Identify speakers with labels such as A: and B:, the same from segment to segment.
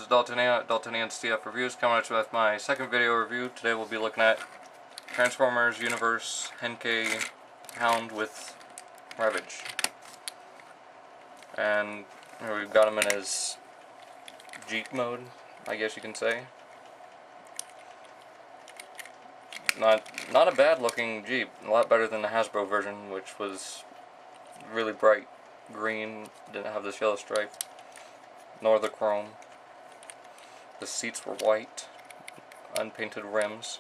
A: is Daltonian CF Reviews, coming at you with my second video review. Today we'll be looking at Transformers Universe Henkei Hound with Ravage. And here we've got him in his Jeep mode, I guess you can say. Not a bad looking Jeep, a lot better than the Hasbro version, which was really bright green, didn't have this yellow stripe, nor the chrome. The seats were white, unpainted rims.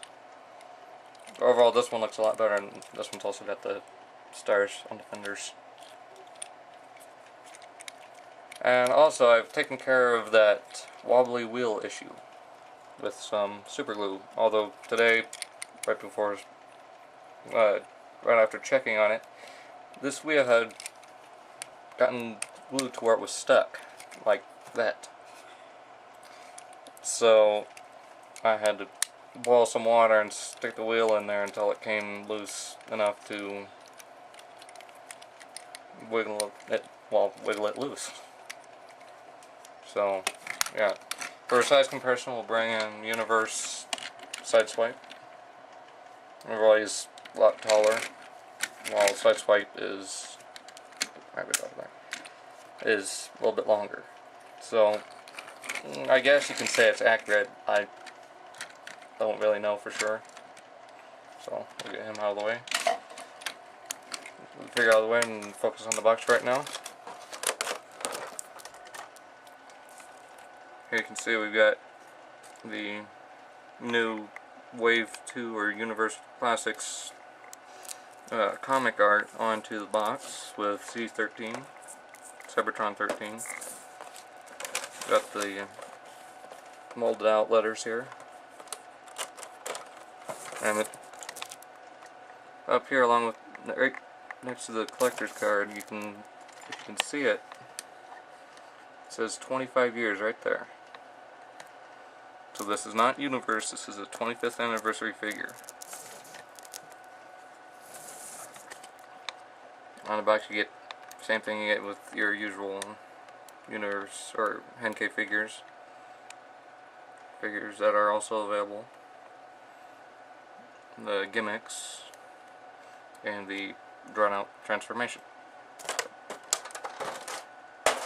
A: Overall, this one looks a lot better, and this one's also got the stars on the fenders. And also, I've taken care of that wobbly wheel issue with some super glue. Although today, right before, right after checking on it, this wheel had gotten glued to where it was stuck, like that. So I had to boil some water and stick the wheel in there until it came loose enough to wiggle it loose. So yeah, for a size comparison, we'll bring in Universe Sideswipe. Overall, he's a lot taller, while Sideswipe is a little bit longer. So I guess you can say it's accurate. I don't really know for sure. So we'll get him out of the way. We'll figure out of the way and focus on the box right now. Here you can see we've got the new Wave 2 or Universe Classics comic art onto the box with C13, Cybertron 13. Got the molded out letters here. And up here, along with right next to the collector's card, if you can see it, it says 25 years right there. So this is not Universe, this is a 25th anniversary figure. On the box you get the same thing you get with your usual Universe or Henkei figures that are also available. The gimmicks and the drawn out transformation. Put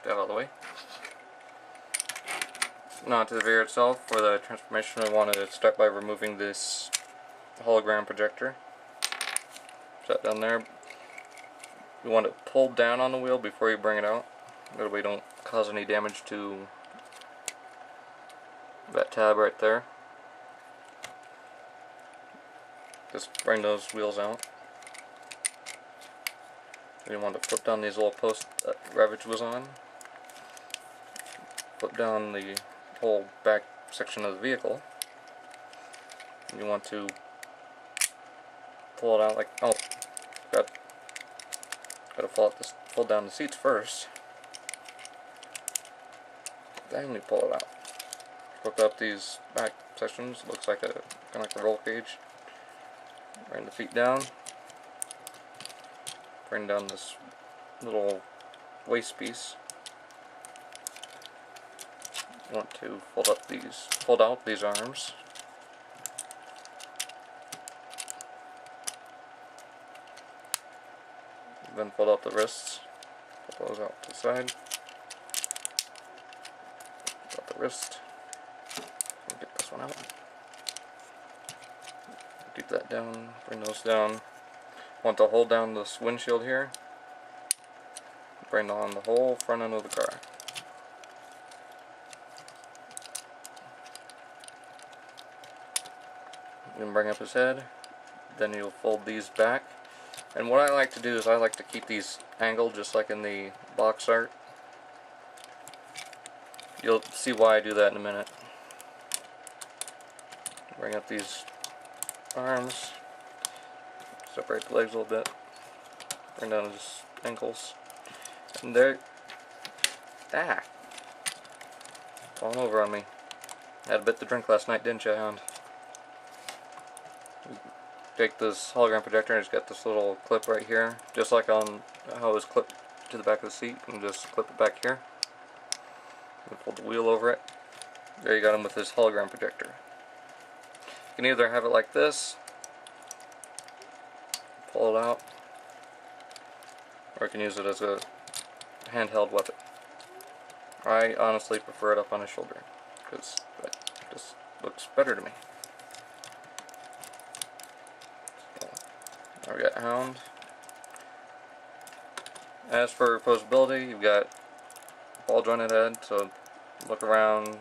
A: that out of the way. Now to the figure itself. For the transformation, I wanted to start by removing this hologram projector. Set down there. You want it pulled down on the wheel before you bring it out. That way you don't cause any damage to that tab right there. Just bring those wheels out. You want to flip down these little posts that Ravage was on. Flip down the whole back section of the vehicle. You want to pull it out like, oh, gotta fold down the seats first. Then you pull it out. Hook up these back sections. Looks like kind of like a roll cage. Bring the feet down. Bring down this little waist piece. You want to fold out these arms. Then fold out the wrists. Pull those out to the side. Fold out the wrist. We'll get this one out. Keep that down. Bring those down. Want to hold down this windshield here. Bring on the whole front end of the car. You can bring up his head. Then you'll fold these back. And what I like to do is I like to keep these angled just like in the box art. You'll see why I do that in a minute. Bring up these arms. Separate the legs a little bit. Bring down his ankles. And there. Falling over on me. Had a bit to drink last night, didn't you, Hound? Take this hologram projector and it's got this little clip right here, just like on how it was clipped to the back of the seat, and just clip it back here. We pulled the wheel over it. There you got him with his hologram projector. You can either have it like this, pull it out, or you can use it as a handheld weapon. I honestly prefer it up on his shoulder, because that just looks better to me. So, now we got Hound. As for posability, you've got ball jointed head, so look around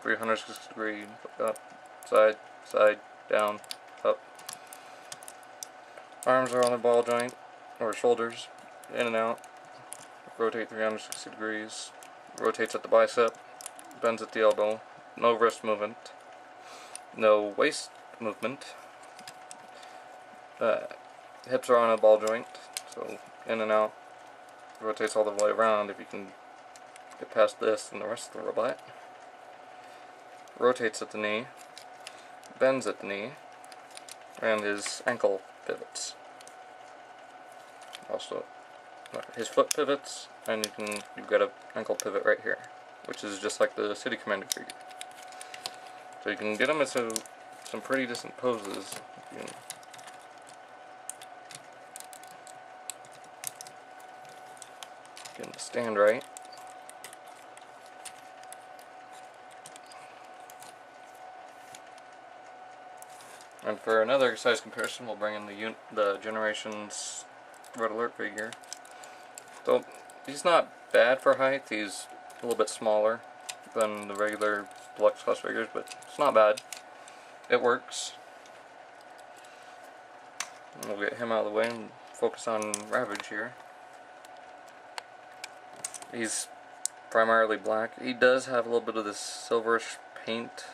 A: 360 degrees, look up, side, side, down, up. Arms are on the ball joint, or shoulders, in and out. Rotate 360 degrees. Rotates at the bicep, bends at the elbow. No wrist movement. No waist movement. Hips are on a ball joint, so in and out. Rotates all the way around if you can get past this and the rest of the robot. Rotates at the knee. Bends at the knee. And his ankle pivots. Also, his foot pivots, and you've got an ankle pivot right here, which is just like the City Commander figure. So you can get him into some pretty decent poses. You can get him to stand right. And for another size comparison, we'll bring in the Generations Red Alert figure. So he's not bad for height. He's a little bit smaller than the regular deluxe class figures, but it's not bad. It works. And we'll get him out of the way and focus on Ravage here. He's primarily black. He does have a little bit of this silverish paint,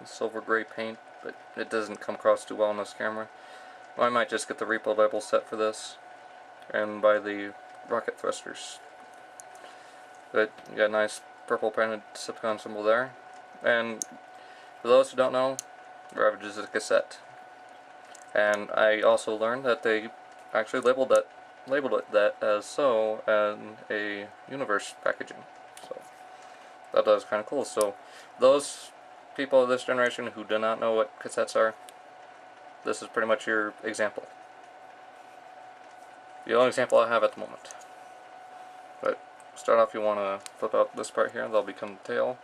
A: silver gray paint, but it doesn't come across too well on this camera. I might just get the repo label set for this and buy the rocket thrusters. But you got a nice purple painted Decepticon symbol there. And for those who don't know, Ravage is a cassette. And I also learned that they actually labeled it that as so in a universe packaging. So that was kind of cool. So those people of this generation who do not know what cassettes are, this is pretty much your example. The only example I have at the moment. But start off, you want to flip out this part here, that'll become the tail.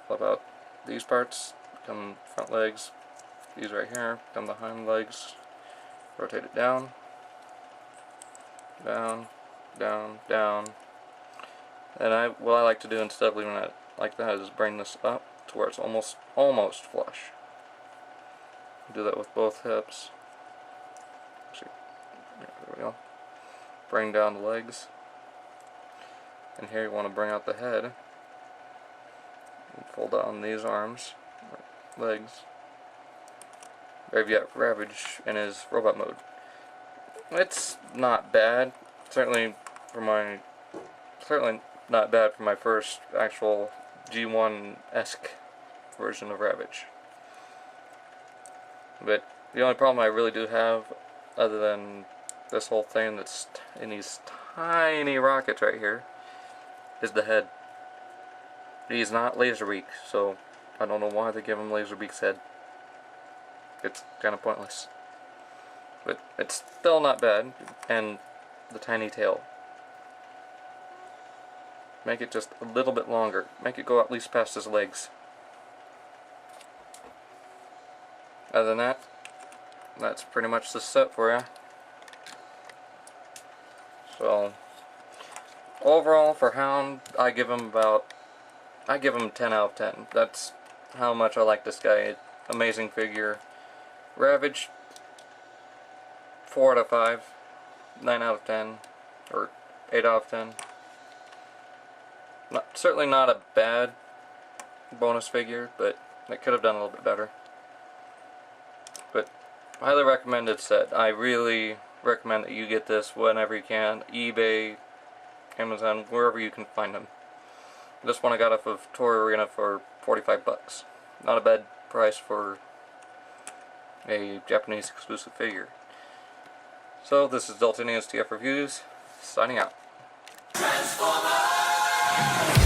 A: Flip out these parts, become front legs. These right here become the hind legs. Rotate it down, down, down, down. And what I like to do instead of leaving it like that is bring this up to where it's almost flush. Do that with both hips. Actually, yeah, there we go. Bring down the legs. And here you want to bring out the head. And fold down these arms, legs. There you've got Ravage in his robot mode. It's not bad. Certainly not bad for my first actual G1-esque version of Ravage. But the only problem I really do have, other than this whole thing that's in these tiny rockets right here, is the head. He's not Laserbeak, so I don't know why they give him Laserbeak's head. It's kind of pointless. But it's still not bad. And the tiny tail. Make it just a little bit longer. Make it go at least past his legs. Other than that, that's pretty much the set for you. So, overall for Hound, I give him 10 out of 10. That's how much I like this guy. Amazing figure. Ravage, 4 out of 5, 9 out of 10, or 8 out of 10. Certainly not a bad bonus figure, but it could have done a little bit better. But highly recommended set. I really recommend that you get this whenever you can. eBay, Amazon, wherever you can find them. This one I got off of Toy Arena for 45 bucks. Not a bad price for a Japanese exclusive figure. So this is Daltonian's TF Reviews, signing out. Transformers!